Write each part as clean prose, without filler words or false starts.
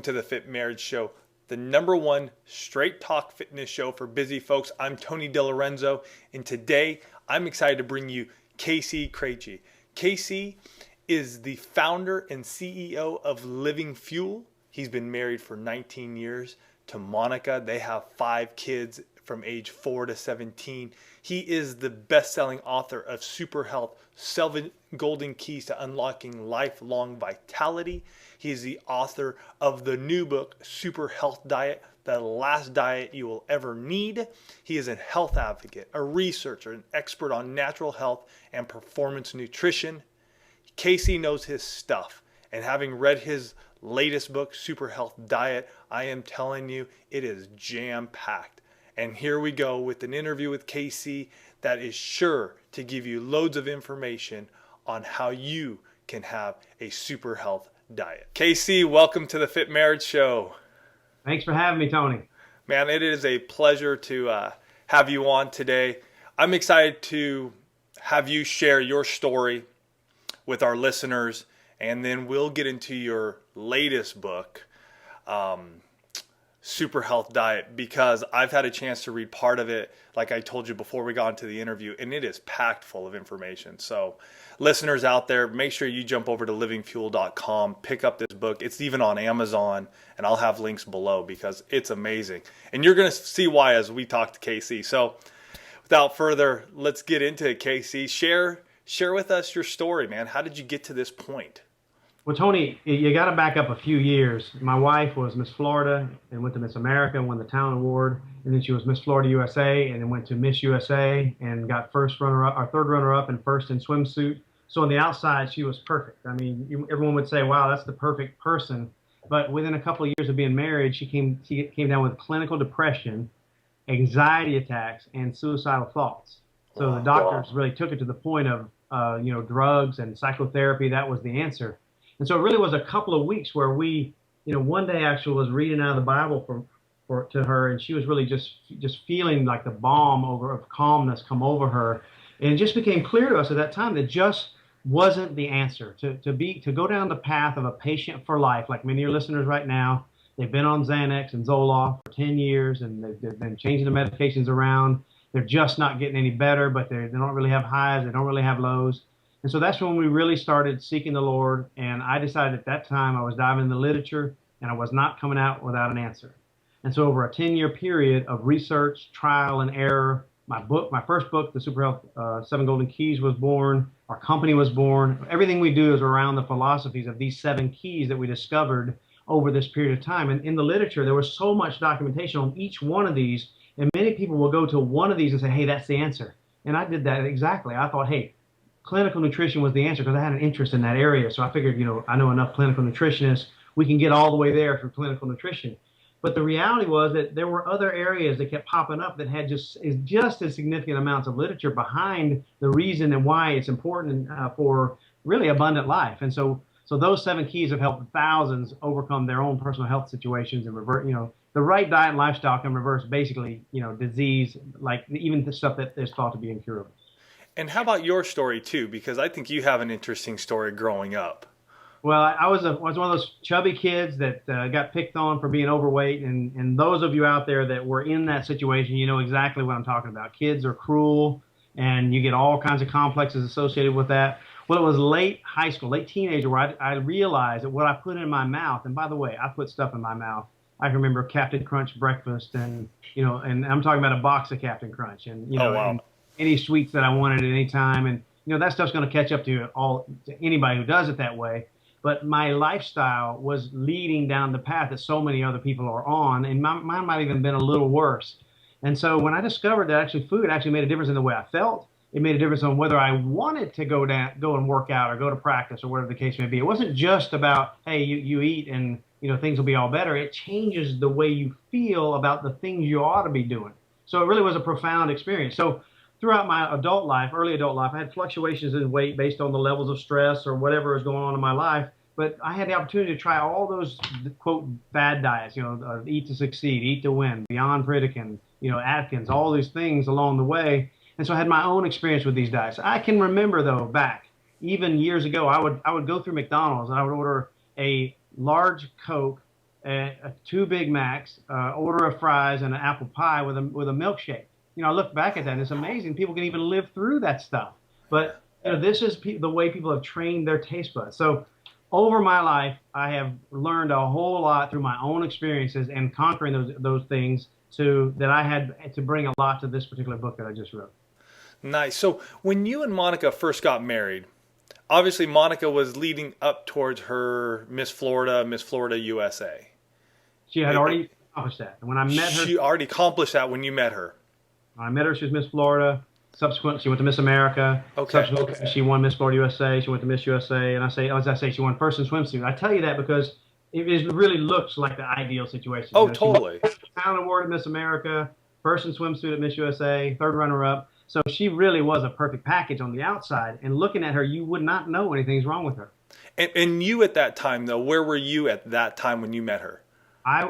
welcome to the Fit Marriage Show, the #1 straight talk fitness show for busy folks. I'm Tony DeLorenzo, and today I'm excited to bring you KC Craichy. KC is the founder and CEO of Living Fuel. He's been married for 19 years to Monica. They have 5 kids from age 4 to 17. He is the best-selling author of Super Health, 7 Golden Keys to Unlocking Lifelong Vitality. He is the author of the new book, Super Health Diet, the last diet you will ever need. He is a health advocate, a researcher, an expert on natural health and performance nutrition. KC knows his stuff, and having read his latest book, Super Health Diet, I am telling you, it is jam-packed. And here we go with an interview with KC that is sure to give you loads of information on how you can have a super health diet. KC, welcome to the Fit Marriage Show. Thanks for having me, Tony. Man, it is a pleasure to have you on today. I'm excited to have you share your story with our listeners, and then we'll get into your latest book, Super Health Diet, because I've had a chance to read part of it, like I told you before we got into the interview, and it is packed full of information. So listeners out there, make sure you jump over to livingfuel.com, pick up this book. It's even on Amazon, and I'll have links below because it's amazing. And you're going to see why as we talk to KC. So without further, let's get into it, KC. Share with us your story, man. How did you get to this point? Well, Tony, you got to back up a few years. My wife was Miss Florida and went to Miss America and won the Town Award. And then she was Miss Florida USA and then went to Miss USA and got third runner-up and first in swimsuit. So on the outside, she was perfect. I mean, everyone would say, wow, that's the perfect person. But within a couple of years of being married, she came down with clinical depression, anxiety attacks, and suicidal thoughts. So the doctors really took it to the point of, drugs and psychotherapy. That was the answer. And so it really was a couple of weeks where we, one day actually was reading out of the Bible to her, and she was really just feeling like the balm of calmness come over her. And it just became clear to us at that time that just wasn't the answer. To go down the path of a patient for life, like many of your listeners right now, they've been on Xanax and Zoloft for 10 years, and they've been changing the medications around. They're just not getting any better, but they don't really have highs, they don't really have lows. And so that's when we really started seeking the Lord, and I decided at that time I was diving in the literature, and I was not coming out without an answer. And so over a 10-year period of research, trial, and error, my first book, The Super Health 7 Golden Keys, was born. Our company was born. Everything we do is around the philosophies of these 7 keys that we discovered over this period of time. And in the literature, there was so much documentation on each one of these, and many people will go to one of these and say, hey, that's the answer. And I did that exactly. I thought, hey, clinical nutrition was the answer because I had an interest in that area. So I figured, I know enough clinical nutritionists. We can get all the way there through clinical nutrition. But the reality was that there were other areas that kept popping up that had just as significant amounts of literature behind the reason and why it's important for really abundant life. And so those 7 keys have helped thousands overcome their own personal health situations and revert, the right diet and lifestyle can reverse basically, disease, like even the stuff that is thought to be incurable. And how about your story too? Because I think you have an interesting story growing up. Well, I was one of those chubby kids that got picked on for being overweight. And those of you out there that were in that situation, you know exactly what I'm talking about. Kids are cruel, and you get all kinds of complexes associated with that. Well, it was late high school, late teenager, where I realized that what I put in my mouth, and by the way, I put stuff in my mouth. I can remember Captain Crunch breakfast, and and I'm talking about a box of Captain Crunch, and and any sweets that I wanted at any time, and that stuff's going to catch up to anybody who does it that way. But my lifestyle was leading down the path that so many other people are on, and mine might have even been a little worse. And so when I discovered that food actually made a difference in the way I felt, it made a difference on whether I wanted to go and work out or go to practice or whatever the case may be. It wasn't just about, hey, you eat and things will be all better. It changes the way you feel about the things you ought to be doing. So it really was a profound experience. So throughout my early adult life, I had fluctuations in weight based on the levels of stress or whatever was going on in my life. But I had the opportunity to try all those, quote, bad diets, Eat to Succeed, Eat to Win, Beyond Pritikin, Atkins, all these things along the way. And so I had my own experience with these diets. I can remember, though, back even years ago, I would go through McDonald's and I would order a large Coke two Big Macs, order of fries, and an apple pie with a milkshake. I look back at that and it's amazing. People can even live through that stuff. Yeah. But this is the way people have trained their taste buds. So over my life, I have learned a whole lot through my own experiences and conquering those things that I had to bring a lot to this particular book that I just wrote. Nice. So when you and Monica first got married, obviously Monica was leading up towards her Miss Florida USA. She had already accomplished that. And when I met her, She already accomplished that when you met her. when I met her, she was Miss Florida. Subsequently, she went to Miss America. Okay. Subsequently, she won Miss Florida USA. She went to Miss USA. And as I say, she won first in swimsuit. I tell you that because it really looks like the ideal situation. Oh, She totally. won the Talent Award at Miss America, first in swimsuit at Miss USA, third runner-up. So she really was a perfect package on the outside. And looking at her, you would not know anything's wrong with her. And you at that time, though, where were you at that time when you met her?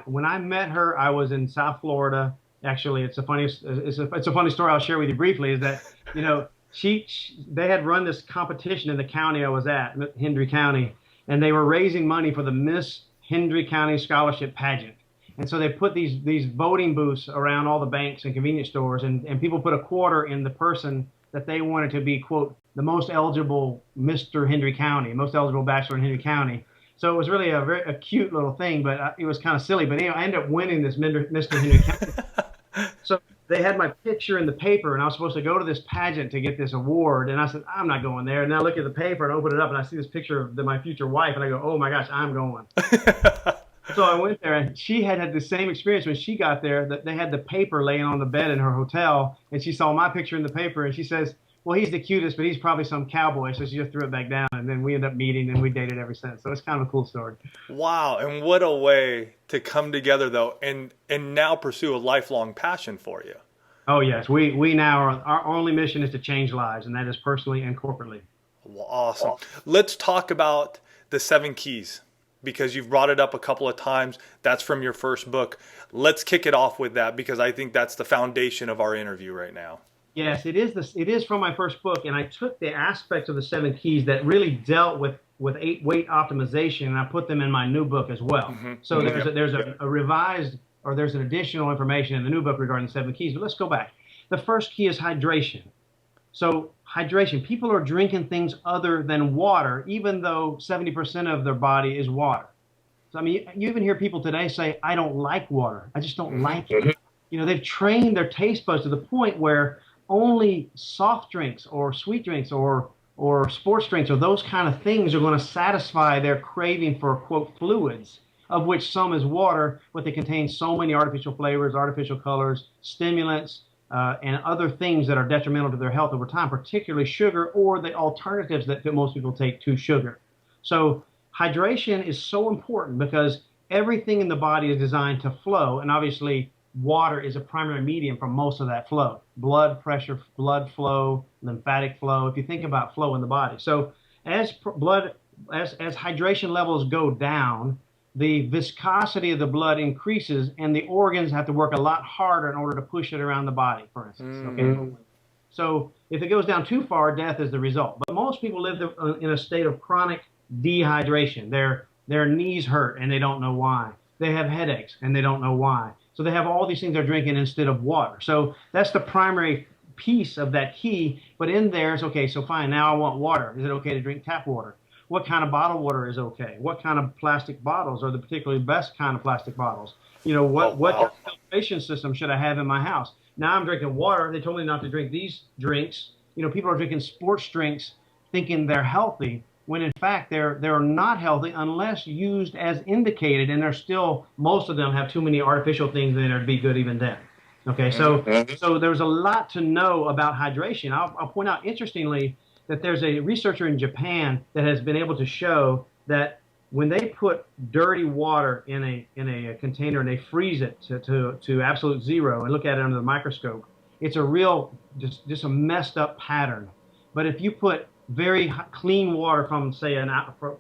When I met her, I was in South Florida. Actually, it's a funny story I'll share with you briefly. Is that they had run this competition in the county I was at, Hendry County, and they were raising money for the Miss Hendry County Scholarship Pageant. And so they put these voting booths around all the banks and convenience stores, and people put a quarter in the person that they wanted to be, quote, the most eligible Mr. Hendry County, most eligible bachelor in Hendry County. So it was really a cute little thing, but it was kind of silly. But anyway, I ended up winning this Mr. Hendry County. So they had my picture in the paper, and I was supposed to go to this pageant to get this award. And I said, I'm not going there. And I look at the paper and open it up, and I see this picture of my future wife, and I go, oh my gosh, I'm going. So I went there, and she had the same experience when she got there. That they had the paper laying on the bed in her hotel, and she saw my picture in the paper, and she says, well, he's the cutest, but he's probably some cowboy. So she just threw it back down, and then we ended up meeting, and we dated ever since. So it's kind of a cool story. Wow, and what a way to come together, though, and now pursue a lifelong passion for you. Oh, yes. We now, our only mission is to change lives, and that is personally and corporately. Well, awesome. Let's talk about the 7 keys, because you've brought it up a couple of times. That's from your first book. Let's kick it off with that, because I think that's the foundation of our interview right now. Yes, it is from my first book, and I took the aspects of the 7 keys that really dealt with weight optimization, and I put them in my new book as well. Mm-hmm. So there's a revised, or there's an additional information in the new book regarding the 7 keys. But let's go back. The first key is hydration. So hydration. People are drinking things other than water, even though 70% of their body is water. So I mean, you even hear people today say, "I don't like water. I just don't like it." They've trained their taste buds to the point where only soft drinks or sweet drinks or sports drinks or those kind of things are going to satisfy their craving for, quote, fluids, of which some is water, but they contain so many artificial flavors, artificial colors, stimulants, and other things that are detrimental to their health over time, particularly sugar or the alternatives that most people take to sugar. So hydration is so important because everything in the body is designed to flow, and obviously water is a primary medium for most of that flow. Blood pressure, blood flow, lymphatic flow, if you think about flow in the body. So as hydration levels go down, the viscosity of the blood increases, and the organs have to work a lot harder in order to push it around the body, for instance. Okay. So if it goes down too far, death is the result. But most people live in a state of chronic dehydration. Their knees hurt, and they don't know why. They have headaches, and they don't know why. So they have all these things they're drinking instead of water. So that's the primary piece of that key. But in there is, okay, so fine, now I want water. Is it okay to drink tap water? What kind of bottled water is okay? What kind of plastic bottles are the particularly best kind of plastic bottles? What filtration system should I have in my house? Now I'm drinking water. They told me not to drink these drinks. People are drinking sports drinks thinking they're healthy, when in fact they're not healthy unless used as indicated, and they're still, most of them have too many artificial things in there to be good even then. Okay, so there's a lot to know about hydration. I'll point out, interestingly, that there's a researcher in Japan that has been able to show that when they put dirty water in a container and they freeze it to absolute zero and look at it under the microscope, it's a real just a messed up pattern. But if you put very clean water from, say,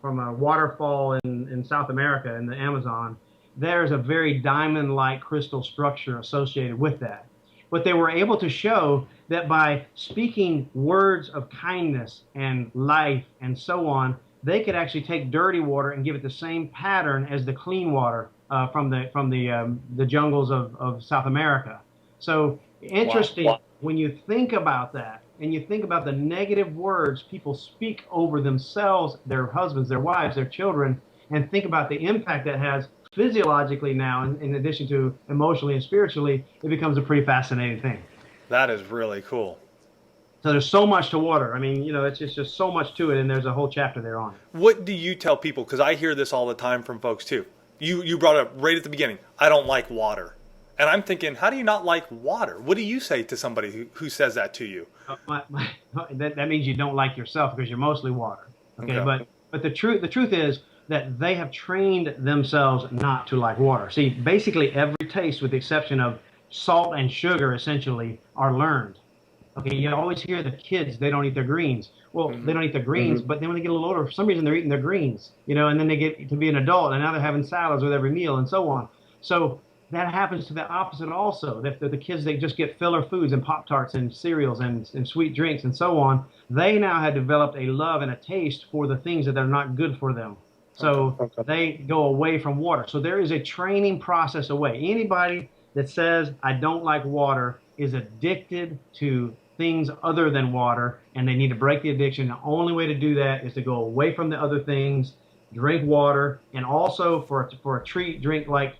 from a waterfall in South America, in the Amazon, there's a very diamond-like crystal structure associated with that. But they were able to show that by speaking words of kindness and life and so on, they could actually take dirty water and give it the same pattern as the clean water from the jungles of South America. So interesting. Wow. When you think about that, and you think about the negative words people speak over themselves, their husbands, their wives, their children, and think about the impact that has physiologically now, in addition to emotionally and spiritually, it becomes a pretty fascinating thing. That is really cool. So there's so much to water. I mean, it's just so much to it, and there's a whole chapter there on it. What do you tell people? Because I hear this all the time from folks too. You brought up right at the beginning, I don't like water. And I'm thinking, how do you not like water? What do you say to somebody who says that to you? That means you don't like yourself, because you're mostly water. Okay. But the truth is that they have trained themselves not to like water. See, basically every taste, with the exception of salt and sugar, essentially are learned. Okay, you always hear the kids, they don't eat their greens. Well, they don't eat their greens, but then when they get a little older, for some reason they're eating their greens, and then they get to be an adult, and now they're having salads with every meal and so on. So that happens to the opposite also. The kids, they just get filler foods and Pop-Tarts and cereals and sweet drinks and so on. They now have developed a love and a taste for the things that are not good for them. So they go away from water. So there is a training process away. Anybody that says, I don't like water, is addicted to things other than water, and they need to break the addiction. The only way to do that is to go away from the other things, drink water, and also for a treat, drink like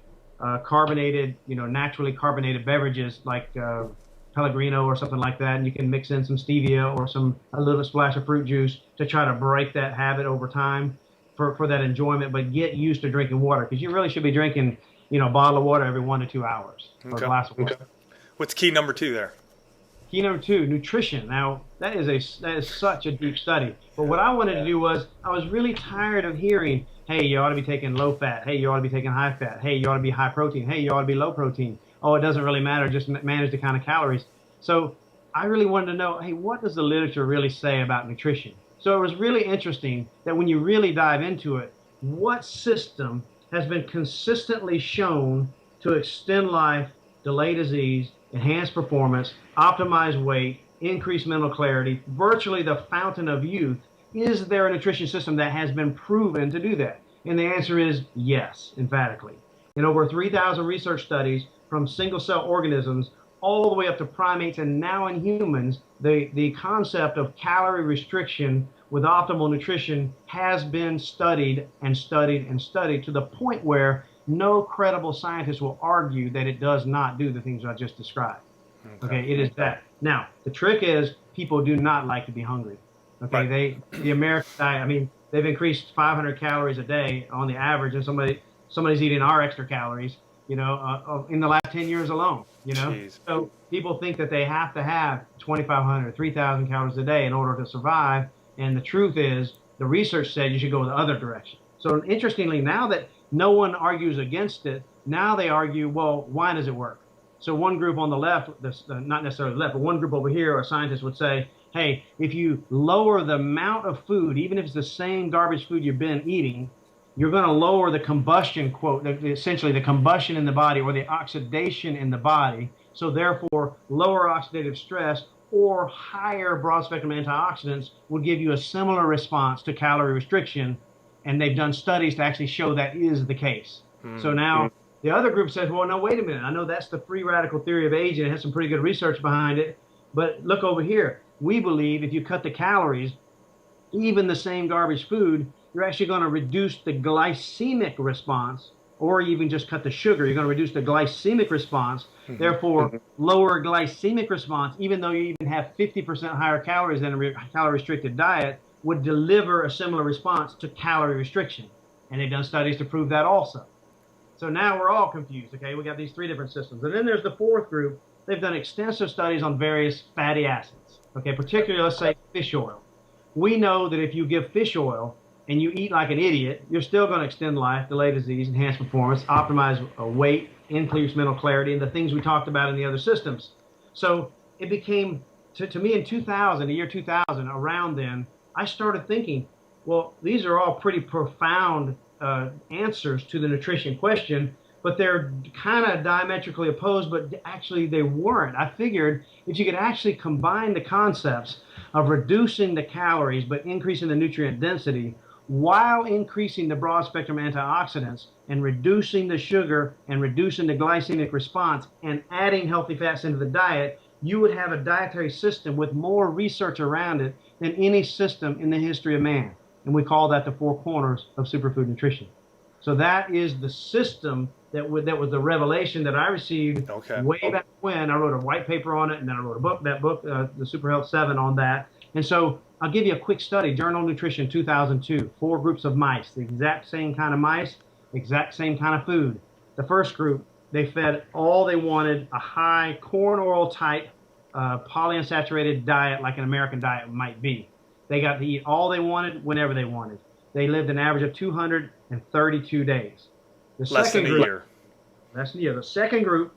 carbonated, naturally carbonated beverages like Pellegrino or something like that, and you can mix in some stevia or a little splash of fruit juice to try to break that habit over time for that enjoyment, but get used to drinking water, because you really should be drinking, a bottle of water every 1 to 2 hours, or a glass of water. What's key number 2 there? Key number 2, nutrition. Now, that is such a deep study. But what I wanted to do was, I was really tired of hearing, hey, you ought to be taking low fat. Hey, you ought to be taking high fat. Hey, you ought to be high protein. Hey, you ought to be low protein. Oh, it doesn't really matter. Just manage the kind of calories. So I really wanted to know, hey, what does the literature really say about nutrition? So it was really interesting that when you really dive into it, what system has been consistently shown to extend life, delay disease, enhance performance, optimize weight, increase mental clarity, virtually the fountain of youth? Is there a nutrition system that has been proven to do that? And the answer is yes, emphatically. In over 3,000 research studies from single-cell organisms all the way up to primates and now in humans, the concept of calorie restriction with optimal nutrition has been studied and studied and studied to the point where no credible scientist will argue that it does not do the things I just described. Okay, it is that. Now, the trick is people do not like to be hungry. Okay, right. The American diet, I mean, they've increased 500 calories a day on the average, and somebody's eating our extra calories, in the last 10 years alone, Jeez. So people think that they have to have 2,500, 3,000 calories a day in order to survive. And the truth is, the research said you should go the other direction. So interestingly, now that no one argues against it, now they argue, well, why does it work? So one group on the left, not necessarily the left, but one group over here, a scientist would say, hey, if you lower the amount of food, even if it's the same garbage food you've been eating, you're going to lower the combustion, essentially the combustion in the body or the oxidation in the body. So therefore, lower oxidative stress or higher broad-spectrum antioxidants will give you a similar response to calorie restriction. And they've done studies to actually show that is the case. So now the other group says, well, no, wait a minute. I know that's the free radical theory of aging. It has some pretty good research behind it. But look over here. We believe if you cut the calories, even the same garbage food, you're actually going to reduce the glycemic response, or even just cut the sugar. You're going to reduce the glycemic response. Therefore, lower glycemic response, even though you even have 50% higher calories than a calorie-restricted diet, would deliver a similar response to calorie restriction. And they've done studies to prove that also. So now we're all confused, okay? We got these 3 different systems. And then there's the 4th group. They've done extensive studies on various fatty acids, okay? Particularly, let's say, fish oil. We know that if you give fish oil and you eat like an idiot, you're still going to extend life, delay disease, enhance performance, optimize weight, increase mental clarity, and the things we talked about in the other systems. So it became, to me in 2000, the year 2000, around then, I started thinking, well, these are all pretty profound answers to the nutrition question, but they're kind of diametrically opposed, but actually they weren't. I figured if you could actually combine the concepts of reducing the calories but increasing the nutrient density while increasing the broad spectrum antioxidants and reducing the sugar and reducing the glycemic response and adding healthy fats into the diet, you would have a dietary system with more research around it than any system in the history of man. And we call that the four corners of superfood nutrition. So that is the system that was the revelation that I received way back when. I wrote a white paper on it, and then I wrote a book, the Super Health 7 on that. And so I'll give you a quick study, Journal Nutrition 2002, 4 groups of mice, the exact same kind of mice, exact same kind of food. The first group, they fed all they wanted, a high corn oil type polyunsaturated diet like an American diet might be. They got to eat all they wanted whenever they wanted. They lived an average of 232 days. Less than a year. Less than a year. The second group,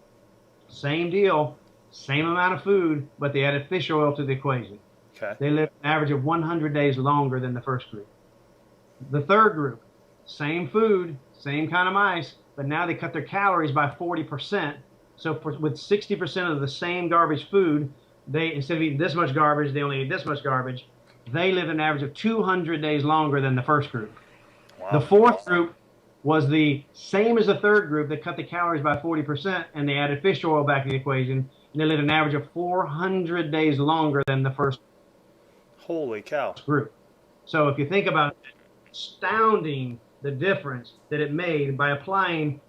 same deal, same amount of food, but they added fish oil to the equation. Okay. They lived an average of 100 days longer than the first group. The third group, same food, same kind of mice, but now they cut their calories by 40%. So with 60% of the same garbage food, they, instead of eating this much garbage, they only eat this much garbage. They live an average of 200 days longer than the first group. Wow. The fourth group was the same as the third group. They cut the calories by 40%, and they added fish oil back to the equation, and they lived an average of 400 days longer than the first Holy cow. group. So if you think about it, astounding the difference that it made by applying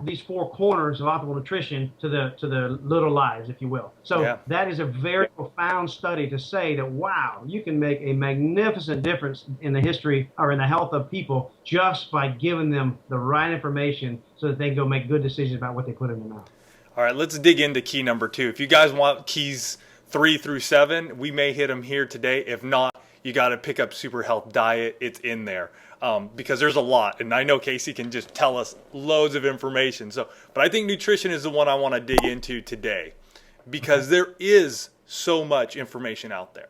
these four corners of optimal nutrition to the little lives, if you will. So that is a very profound study to say that, wow, you can make a magnificent difference in the history or in the health of people just by giving them the right information so that they can go make good decisions about what they put in their mouth. All right, let's dig into key number 2. If you guys want keys 3 through 7, we may hit them here today. If not, you got to pick up Super Health Diet. It's in there. Because there's a lot, and I know Casey can just tell us loads of information. But I think nutrition is the one I want to dig into today, because there is so much information out there.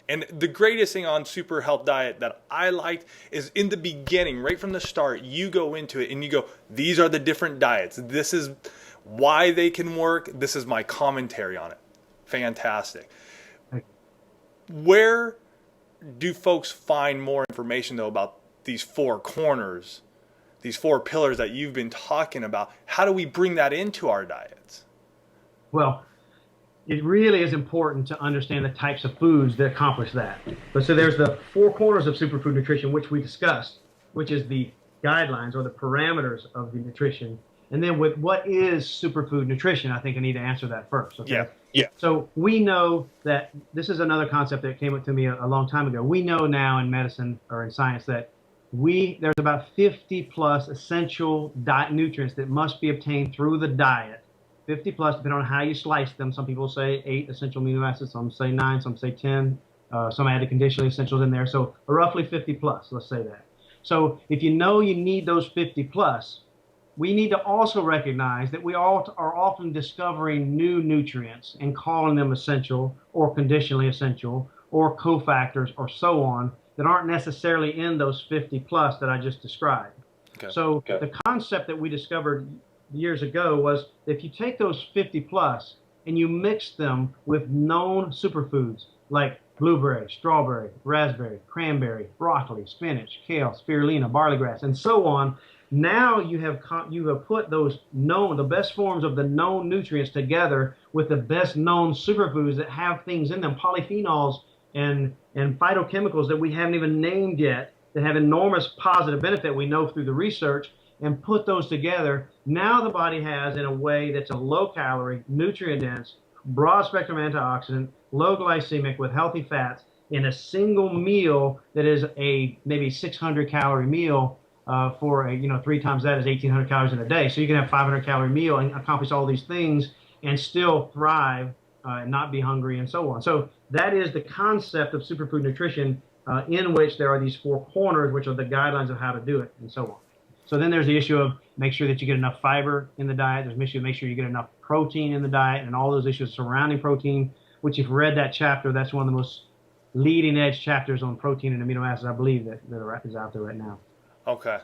And the greatest thing on Super Health Diet that I liked is in the beginning, right from the start, you go into it and you go, these are the different diets. This is why they can work. This is my commentary on it. Fantastic. Where do folks find more information, though, about these 4 corners, these 4 pillars that you've been talking about? How do we bring that into our diets? Well, it really is important to understand the types of foods that accomplish that. But so there's the 4 corners of superfood nutrition, which we discussed, which is the guidelines or the parameters of the nutrition. And then with what is superfood nutrition, I think I need to answer that first. Okay? Yeah. So we know that this is another concept that came up to me a long time ago. We know now in medicine or in science that there's about 50 plus essential diet nutrients that must be obtained through the diet. 50 plus, depending on how you slice them. Some people say 8 essential amino acids, some say 9, some say 10. Some add the conditionally essentials in there. So roughly 50 plus, let's say that. So if you know you need those 50 plus, we need to also recognize that we all are often discovering new nutrients and calling them essential or conditionally essential or cofactors or so on that aren't necessarily in those 50 plus that I just described. The concept that we discovered years ago was if you take those 50 plus and you mix them with known superfoods like blueberry, strawberry, raspberry, cranberry, broccoli, spinach, kale, spirulina, barley grass, and so on, now you have put those the best forms of the known nutrients together with the best known superfoods that have things in them, polyphenols and phytochemicals that we haven't even named yet, that have enormous positive benefit we know through the research, and put those together. Now the body has, in a way that's a low calorie, nutrient dense, broad spectrum antioxidant, low glycemic with healthy fats in a single meal that is a maybe 600 calorie meal for 3 times that is 1,800 calories in a day. So you can have 500 calorie meal and accomplish all these things and still thrive and not be hungry and so on. So that is the concept of superfood nutrition, in which there are these 4 corners, which are the guidelines of how to do it and so on. So then there's the issue of make sure that you get enough fiber in the diet. There's the issue of make sure you get enough protein in the diet and all those issues surrounding protein, which if you've read that chapter, that's one of the most leading edge chapters on protein and amino acids, I believe, that is out there right now. Okay.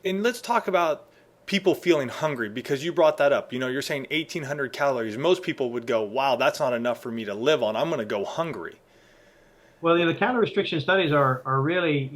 And let's talk about people feeling hungry, because you brought that up. You're saying 1,800 calories. Most people would go, wow, that's not enough for me to live on. I'm going to go hungry. Well, the calorie restriction studies are really,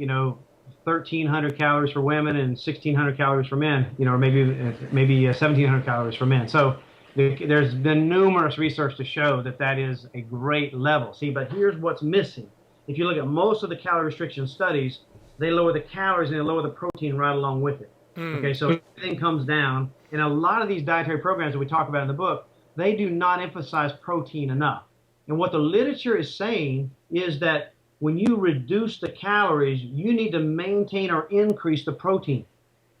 1,300 calories for women and 1,600 calories for men, or maybe 1,700 calories for men. So there's been numerous research to show that that is a great level. See, but here's what's missing. If you look at most of the calorie restriction studies, they lower the calories and they lower the protein right along with it. Okay, so everything comes down. And a lot of these dietary programs that we talk about in the book, they do not emphasize protein enough. And what the literature is saying is that when you reduce the calories, you need to maintain or increase the protein.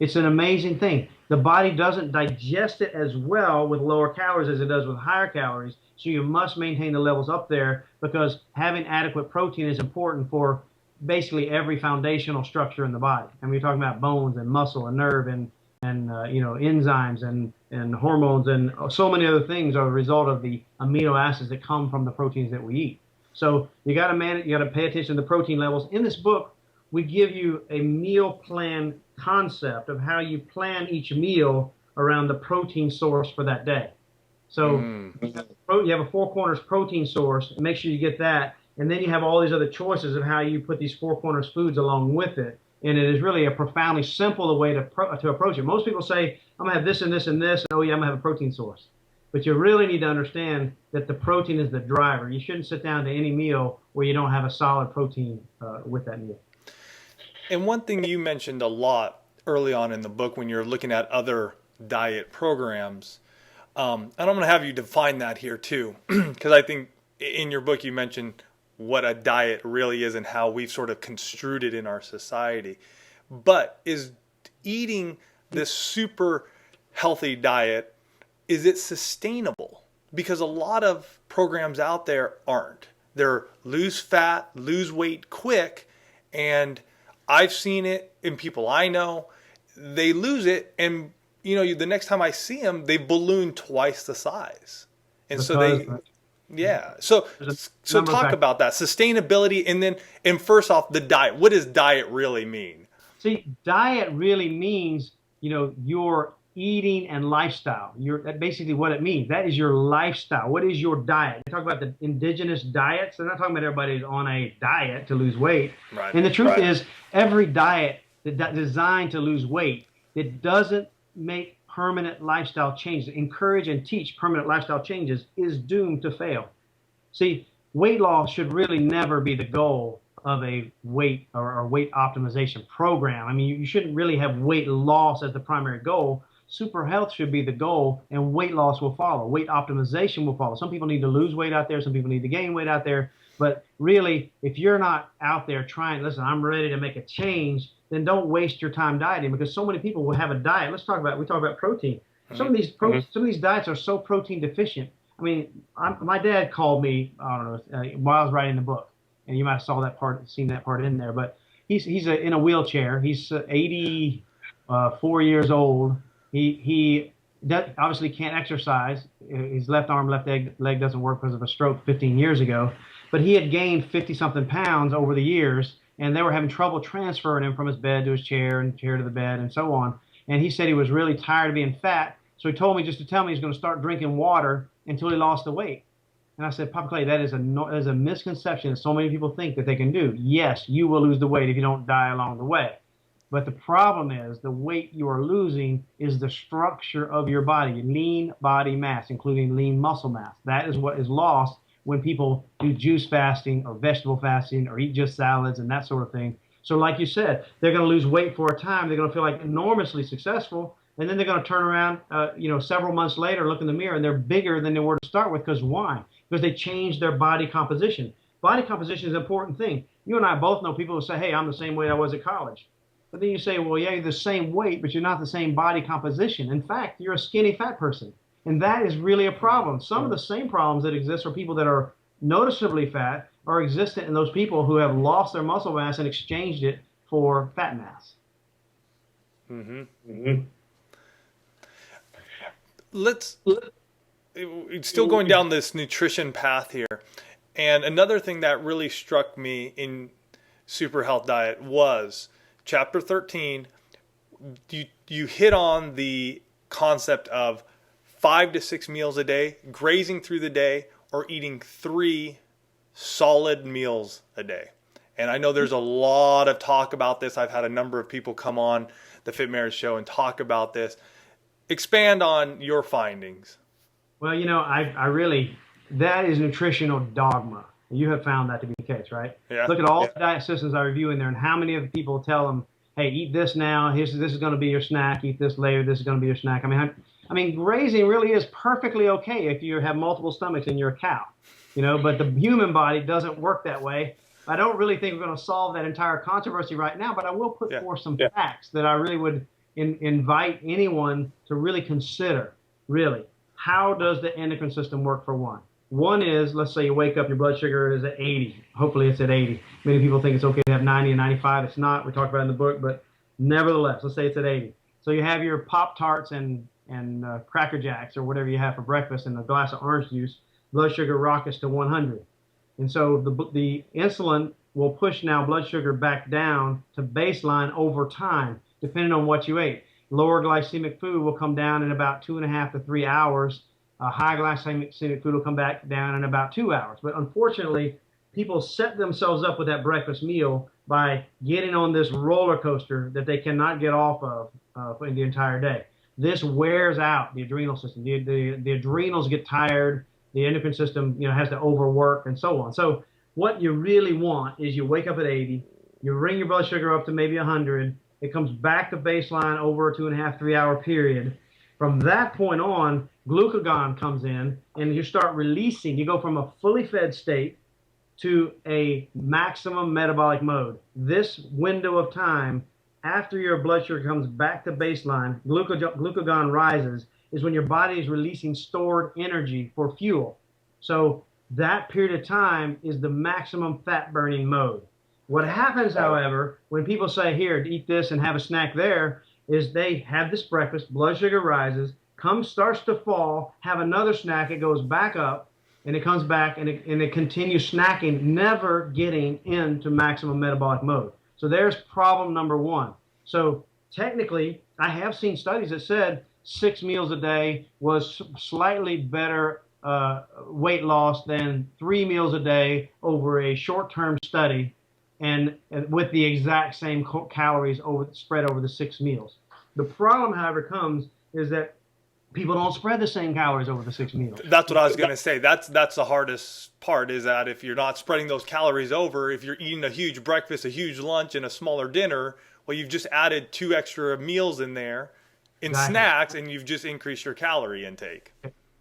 It's an amazing thing. The body doesn't digest it as well with lower calories as it does with higher calories. So you must maintain the levels up there, because having adequate protein is important for basically every foundational structure in the body. I mean, you're talking about bones and muscle and nerve and enzymes and hormones and so many other things are a result of the amino acids that come from the proteins that we eat. So you got to manage, you got to pay attention to the protein levels. In this book, we give you a meal plan concept of how you plan each meal around the protein source for that day. So you have a four corners protein source, and make sure you get that. And then you have all these other choices of how you put these four corners foods along with it. And it is really a profoundly simple way to approach it. Most people say, I'm going to have this and this and this, and oh yeah, I'm going to have a protein source. But you really need to understand that the protein is the driver. You shouldn't sit down to any meal where you don't have a solid protein with that meal. And one thing you mentioned a lot early on in the book when you're looking at other diet programs, and I'm going to have you define that here too, because I think in your book you mentioned what a diet really is and how we've sort of construed it in our society. But is eating this super healthy diet, is it sustainable? Because a lot of programs out there aren't. They're lose fat, lose weight quick, and I've seen it in people I know. They lose it, and the next time I see them, they balloon twice the size. And so talk about that sustainability, and first off, the diet. What does diet really mean? See, diet really means your eating and lifestyle. That's basically what it means. That is your lifestyle. What is your diet? They talk about the indigenous diets. They're not talking about everybody's on a diet to lose weight. Right. And the truth is, every diet that's designed to lose weight, it doesn't make permanent lifestyle changes, encourage and teach permanent lifestyle changes, is doomed to fail. See, weight loss should really never be the goal of a weight or weight optimization program. I mean, you shouldn't really have weight loss as the primary goal. Super health should be the goal, and weight loss will follow. Weight optimization will follow. Some people need to lose weight out there. Some people need to gain weight out there. But really, if you're not out there trying, listen, I'm ready to make a change, then don't waste your time dieting, because so many people will have a diet. We talk about protein. Some of these diets are so protein deficient. I mean, my dad called me, I don't know, while I was writing the book, and you might have seen that part in there. But he's in a wheelchair. He's 84 years old. He obviously can't exercise. His left arm, left leg doesn't work because of a stroke 15 years ago. But he had gained 50-something pounds over the years, and they were having trouble transferring him from his bed to his chair and chair to the bed and so on. And he said he was really tired of being fat, so he told me just to tell me he's going to start drinking water until he lost the weight. And I said, Papa Clay, that is a misconception that so many people think that they can do. Yes, you will lose the weight if you don't die along the way. But the problem is the weight you are losing is the structure of your body, lean body mass, including lean muscle mass. That is what is lost when people do juice fasting or vegetable fasting or eat just salads and that sort of thing. So like you said, they're going to lose weight for a time. They're going to feel like enormously successful. And then they're going to turn around, several months later, look in the mirror, and they're bigger than they were to start with. Because why? Because they changed their body composition. Body composition is an important thing. You and I both know people who say, hey, I'm the same weight I was at college. But then you say, well, yeah, you're the same weight, but you're not the same body composition. In fact, you're a skinny fat person. And that is really a problem. Some of the same problems that exist for people that are noticeably fat are existent in those people who have lost their muscle mass and exchanged it for fat mass. Let's still going down this nutrition path here. And another thing that really struck me in Super Health Diet was Chapter 13. You hit on the concept of 5 to 6 meals a day, grazing through the day, or eating 3 solid meals a day. And I know there's a lot of talk about this. I've had a number of people come on the Fit Marriage Show and talk about this. Expand on your findings. Well, I really, that is nutritional dogma. You have found that to be the case, right? Yeah. Look at all the diet systems I review in there, and how many of the people tell them, hey, eat this now. This is going to be your snack. Eat this later. This is going to be your snack. I mean, grazing really is perfectly okay if you have multiple stomachs and you're a cow, but the human body doesn't work that way. I don't really think we're going to solve that entire controversy right now, but I will put forth some facts that I really would invite anyone to really consider. Really, how does the endocrine system work for one? One is, let's say you wake up, your blood sugar is at 80. Hopefully it's at 80. Many people think it's okay to have 90 and 95. It's not. We talked about it in the book, but nevertheless, let's say it's at 80. So you have your Pop-Tarts and Cracker Jacks or whatever you have for breakfast and a glass of orange juice. Blood sugar rockets to 100. And so the insulin will push now blood sugar back down to baseline over time, depending on what you ate. Lower glycemic food will come down in about 2.5 to 3 hours. High glycemic food will come back down in about 2 hours. But unfortunately, people set themselves up with that breakfast meal by getting on this roller coaster that they cannot get off of in the entire day. This wears out the adrenal system. The adrenals get tired. The endocrine system, has to overwork and so on. So what you really want is you wake up at 80, you bring your blood sugar up to maybe 100. It comes back to baseline over a 2.5, 3 hour period. From that point on, glucagon comes in and you start releasing. You go from a fully fed state to a maximum metabolic mode. This window of time after your blood sugar comes back to baseline, glucagon rises, is when your body is releasing stored energy for fuel. So that period of time is the maximum fat burning mode. What happens, however, when people say, here, eat this and have a snack there, is they have this breakfast, blood sugar rises, starts to fall, have another snack, it goes back up, and it comes back, and it continues snacking, never getting into maximum metabolic mode. So there's problem number one. So technically, I have seen studies that said 6 meals a day was slightly better weight loss than 3 meals a day over a short-term study, and with the exact same calories spread over the 6 meals. The problem, however, comes is that people don't spread the same calories over the 6 meals. That's what I was going to say. That's the hardest part, is that if you're not spreading those calories over, if you're eating a huge breakfast, a huge lunch, and a smaller dinner, well, you've just added 2 extra meals in there in snacks, and you've just increased your calorie intake.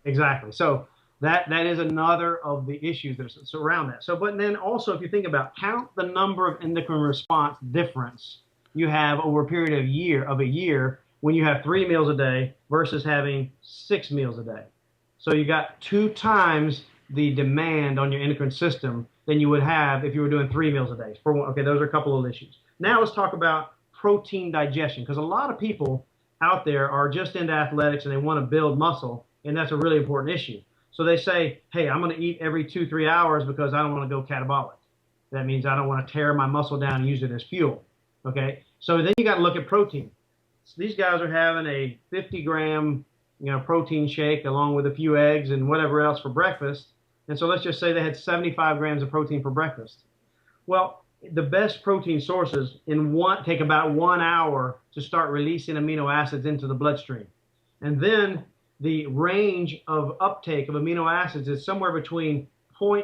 Exactly. So that is another of the issues that surround that. So, but then also, if you think about, count the number of endocrine response difference you have over a period of a year when you have 3 meals a day versus having 6 meals a day. So you got 2 times the demand on your endocrine system than you would have if you were doing 3 meals a day. Okay, those are a couple of issues. Now let's talk about protein digestion, because a lot of people out there are just into athletics and they want to build muscle, and that's a really important issue. So they say, hey, I'm going to eat every 2-3 hours because I don't want to go catabolic. That means I don't want to tear my muscle down and use it as fuel. Okay, so then you got to look at protein. So these guys are having a 50-gram protein shake along with a few eggs and whatever else for breakfast. And so let's just say they had 75 grams of protein for breakfast. Well, the best protein sources take about 1 hour to start releasing amino acids into the bloodstream. And then the range of uptake of amino acids is somewhere between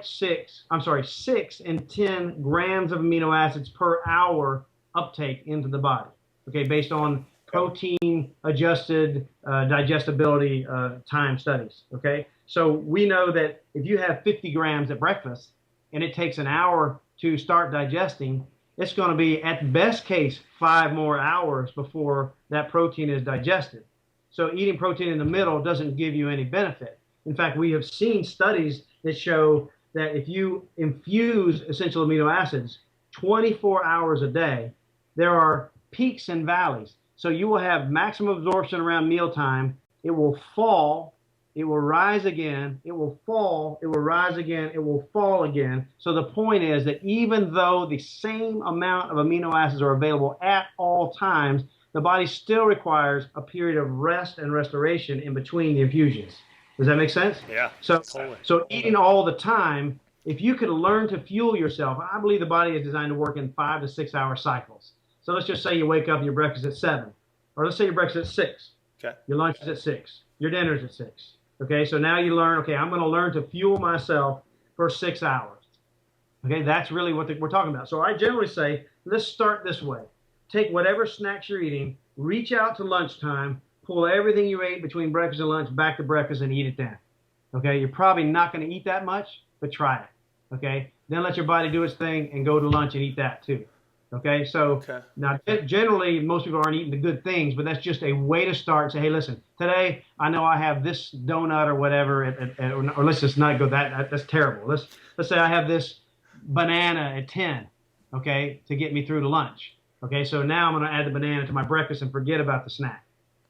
6 and 10 grams of amino acids per hour uptake into the body. Okay, based on protein adjusted digestibility time studies. Okay, so we know that if you have 50 grams at breakfast and it takes an hour to start digesting, it's going to be at best case 5 more hours before that protein is digested. So eating protein in the middle doesn't give you any benefit. In fact, we have seen studies that show that if you infuse essential amino acids 24 hours a day, there are peaks and valleys. So you will have maximum absorption around mealtime. It will fall. It will rise again. It will fall. It will rise again. It will fall again. So the point is that even though the same amount of amino acids are available at all times, the body still requires a period of rest and restoration in between the infusions. Does that make sense? Yeah. So eating all the time if you could learn to fuel yourself, I believe the body is designed to work in 5 to 6 hour cycles. So let's just say you wake up and your breakfast at 7, or let's say your breakfast at 6. Okay. Your lunch is at 6. Your dinner is at 6. Okay, so now you learn, okay, I'm going to learn to fuel myself for 6 hours. Okay, that's really what we're talking about. So I generally say, let's start this way. Take whatever snacks you're eating, reach out to lunchtime, pull everything you ate between breakfast and lunch back to breakfast and eat it then. Okay, you're probably not going to eat that much, but try it. Okay, then let your body do its thing and go to lunch and eat that too. Okay, so now generally most people aren't eating the good things, but that's just a way to start. Say, hey, listen, today I know I have this donut or whatever, or let's just not go that's terrible. Let's say I have this banana at 10, okay, to get me through to lunch. Okay, so now I'm going to add the banana to my breakfast and forget about the snack.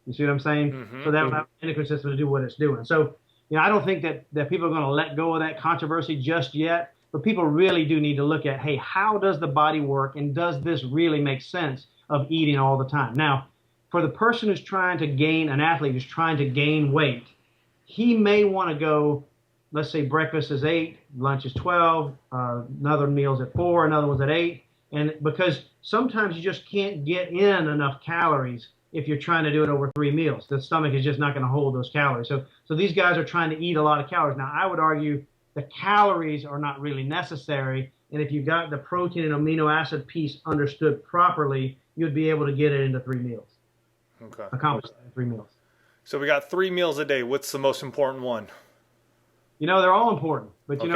You see what I'm saying? Mm-hmm. So that will allow the endocrine system to do what it's doing. So, I don't think that people are going to let go of that controversy just yet, but people really do need to look at, hey, how does the body work, and does this really make sense of eating all the time? Now, for the person who's trying to gain, an athlete who's trying to gain weight, he may want to go, let's say breakfast is 8, lunch is 12, another meal's at 4, another one's at 8. And because sometimes you just can't get in enough calories if you're trying to do it over 3 meals. The stomach is just not going to hold those calories. So these guys are trying to eat a lot of calories. Now, I would argue the calories are not really necessary. And if you got the protein and amino acid piece understood properly, you'd be able to get it into 3 meals. Okay. Accomplish that in 3 meals. So we got 3 meals a day. What's the most important one? They're all important. But in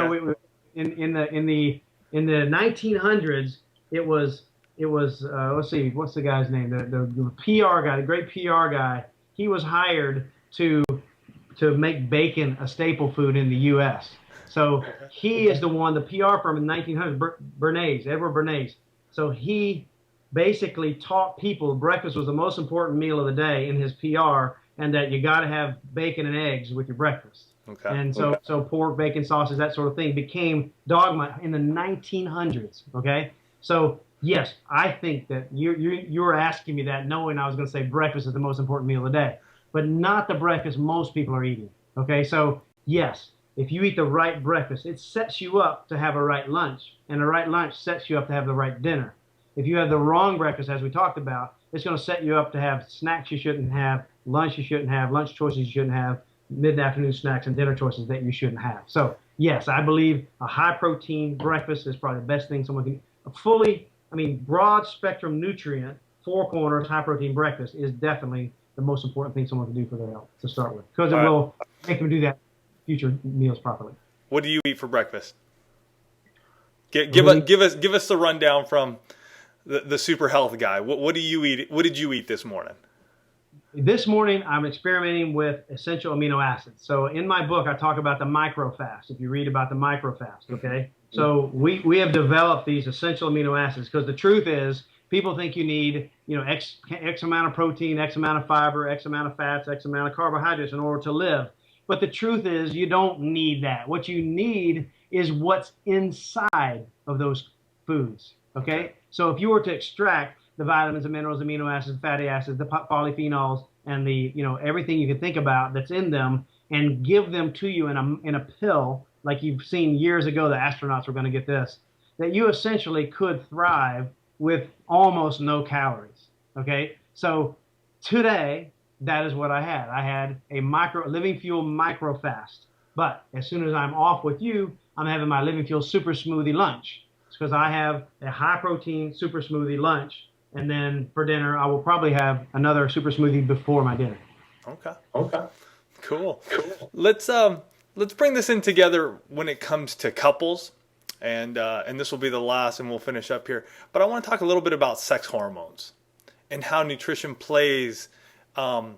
the 1900s, it was let's see, what's the guy's name? The PR guy, the great PR guy. He was hired to make bacon a staple food in the U.S. So he is the one, the PR firm in the 1900s, Edward Bernays. So he basically taught people breakfast was the most important meal of the day in his PR, and that you got to have bacon and eggs with your breakfast. Okay. And so pork, bacon, sausage, that sort of thing became dogma in the 1900s. Okay. So yes, I think that you're asking me that knowing I was going to say breakfast is the most important meal of the day, but not the breakfast most people are eating. Okay. So yes, if you eat the right breakfast, it sets you up to have a right lunch, and a right lunch sets you up to have the right dinner. If you have the wrong breakfast, as we talked about, it's going to set you up to have snacks you shouldn't have, lunch you shouldn't have, lunch choices you shouldn't have, mid-afternoon snacks and dinner choices that you shouldn't have. So yes, I believe a high-protein breakfast is probably the best thing someone can. Broad spectrum nutrient, 4 corners, high-protein breakfast is definitely the most important thing someone can do for their health to start with, because it will make them do that future meals properly. What do you eat for breakfast? Give us the rundown from the super health guy. What do you eat? What did you eat this morning? This morning, I'm experimenting with essential amino acids. So in my book, I talk about the microfast, if you read about the microfast, okay? So we have developed these essential amino acids, because the truth is people think you need, X amount of protein, X amount of fiber, X amount of fats, X amount of carbohydrates in order to live. But the truth is you don't need that. What you need is what's inside of those foods, okay? So if you were to extract the vitamins, the minerals, amino acids, fatty acids, the polyphenols, and the everything you can think about that's in them, and give them to you in a pill, like you've seen years ago, the astronauts were going to get this, that you essentially could thrive with almost no calories. Okay, so today that is what I had. I had a Living Fuel micro fast, but as soon as I'm off with you, I'm having my Living Fuel super smoothie lunch. It's because I have a high protein super smoothie lunch. And then for dinner, I will probably have another super smoothie before my dinner. Okay. Cool. Let's bring this in together when it comes to couples, and this will be the last, and we'll finish up here. But I want to talk a little bit about sex hormones and how nutrition plays how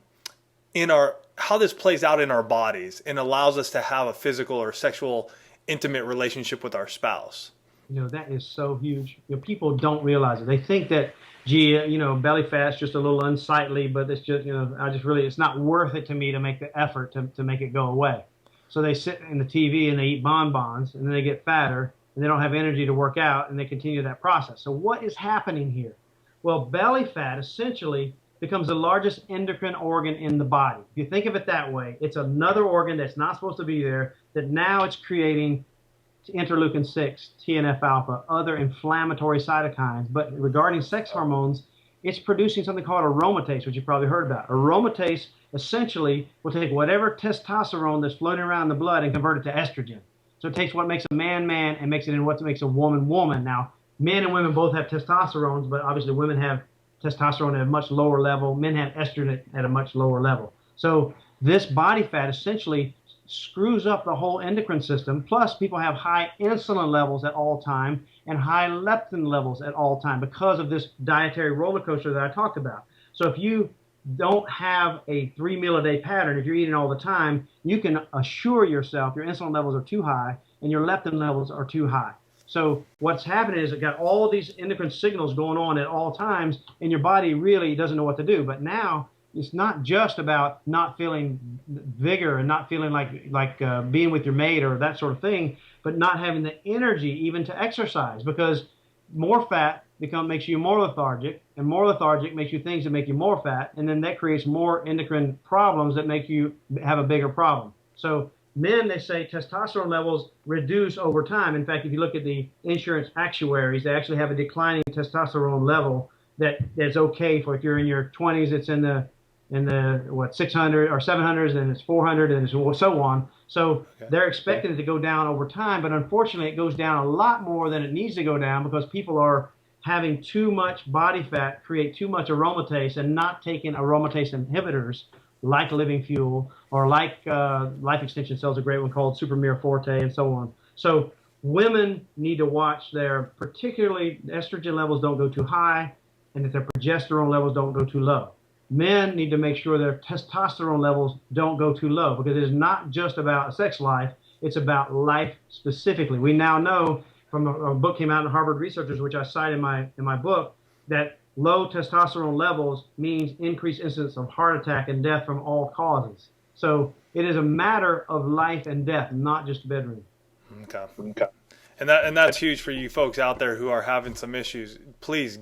this plays out in our bodies and allows us to have a physical or sexual intimate relationship with our spouse. That is so huge. People don't realize it. They think that, belly fat's just a little unsightly, but it's just, it's not worth it to me to make the effort to make it go away. So they sit in the TV and they eat bonbons, and then they get fatter, and they don't have energy to work out, and they continue that process. So what is happening here? Well, belly fat essentially becomes the largest endocrine organ in the body. If you think of it that way, it's another organ that's not supposed to be there, that now it's creating interleukin-6, TNF-alpha, other inflammatory cytokines. But regarding sex hormones, it's producing something called aromatase, which you've probably heard about. Aromatase essentially will take whatever testosterone that's floating around in the blood and convert it to estrogen. So it takes what makes a man man and makes it into what makes a woman woman. Now, men and women both have testosterone, but obviously women have testosterone at a much lower level. Men have estrogen at a much lower level. So this body fat essentially screws up the whole endocrine system. Plus, people have high insulin levels at all time and high leptin levels at all time because of this dietary roller coaster that I talked about. So if you don't have a 3-meal-a-day pattern, if you're eating all the time, you can assure yourself your insulin levels are too high and your leptin levels are too high. So what's happening is it got all these endocrine signals going on at all times, and your body really doesn't know what to do. But now it's not just about not feeling vigor and not feeling like being with your mate or that sort of thing, but not having the energy even to exercise, because more fat makes you more lethargic, and more lethargic makes you things that make you more fat, and then that creates more endocrine problems that make you have a bigger problem. So men, they say testosterone levels reduce over time. In fact, if you look at the insurance actuaries, they actually have a declining testosterone level that's okay for if you're in your 20s, it's in the 600 or 700s, and it's 400, and so on. So they're expecting it to go down over time, but unfortunately it goes down a lot more than it needs to go down because people are having too much body fat, create too much aromatase, and not taking aromatase inhibitors like Living Fuel or like Life Extension Cells, a great one called Supermere Forte, and so on. So women need to watch their, particularly estrogen levels don't go too high, and that their progesterone levels don't go too low. Men need to make sure their testosterone levels don't go too low, because it is not just about a sex life, it's about life specifically. We now know from a book came out in Harvard Researchers, which I cite in my book, that low testosterone levels means increased incidence of heart attack and death from all causes. So it is a matter of life and death, not just bedroom. Okay. And that's huge for you folks out there who are having some issues. Please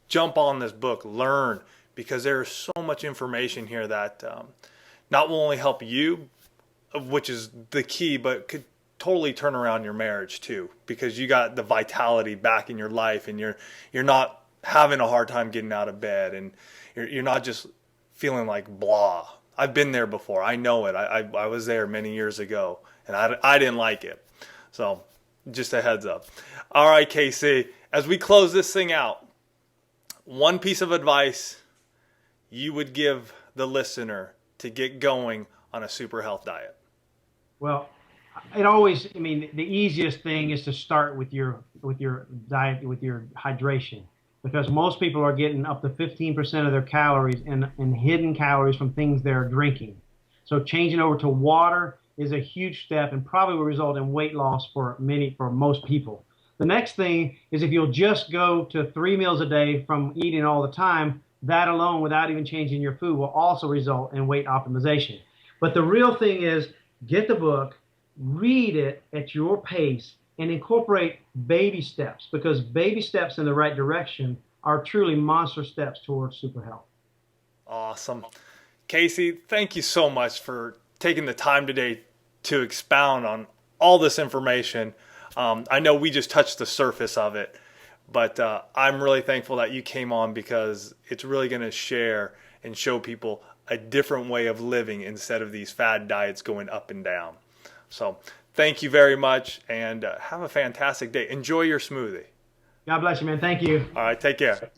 jump on this book, learn, because there is so much information here that not will only help you, which is the key, but could totally turn around your marriage too, because you got the vitality back in your life, and you're not having a hard time getting out of bed, and you're not just feeling like blah. I've been there before. I know it. I was there many years ago, and I didn't like it. So just a heads up. All right, KC, as we close this thing out, one piece of advice you would give the listener to get going on a super health diet? Well, the easiest thing is to start with your diet, with your hydration, because most people are getting up to 15% of their calories in hidden calories from things they're drinking. So changing over to water is a huge step and probably will result in weight loss for most people. The next thing is, if you'll just go to 3 meals a day from eating all the time, that alone, without even changing your food, will also result in weight optimization. But the real thing is, get the book, read it at your pace, and incorporate baby steps, because baby steps in the right direction are truly monster steps towards super health. Awesome. KC, thank you so much for taking the time today to expound on all this information. I know we just touched the surface of it, but I'm really thankful that you came on, because it's really going to share and show people a different way of living instead of these fad diets going up and down. So thank you very much, and have a fantastic day. Enjoy your smoothie. God bless you, man. Thank you. All right, take care.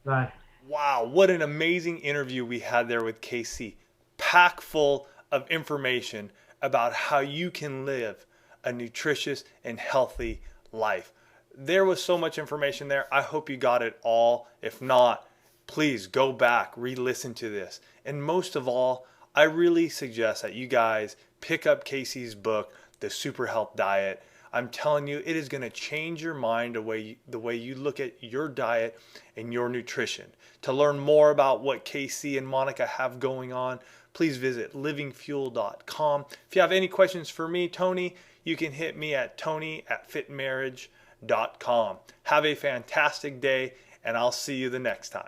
Bye. Wow, what an amazing interview we had there with KC. Packed full of information about how you can live a nutritious and healthy life. There was so much information there. I hope you got it all. If not, please go back, re-listen to this. And most of all, I really suggest that you guys pick up KC's book, The Super Health Diet. I'm telling you, it is going to change your mind the way you look at your diet and your nutrition. To learn more about what KC and Monica have going on, please visit livingfuel.com. If you have any questions for me, Tony, you can hit me at tony@fitmarriage.com. Have a fantastic day, and I'll see you the next time.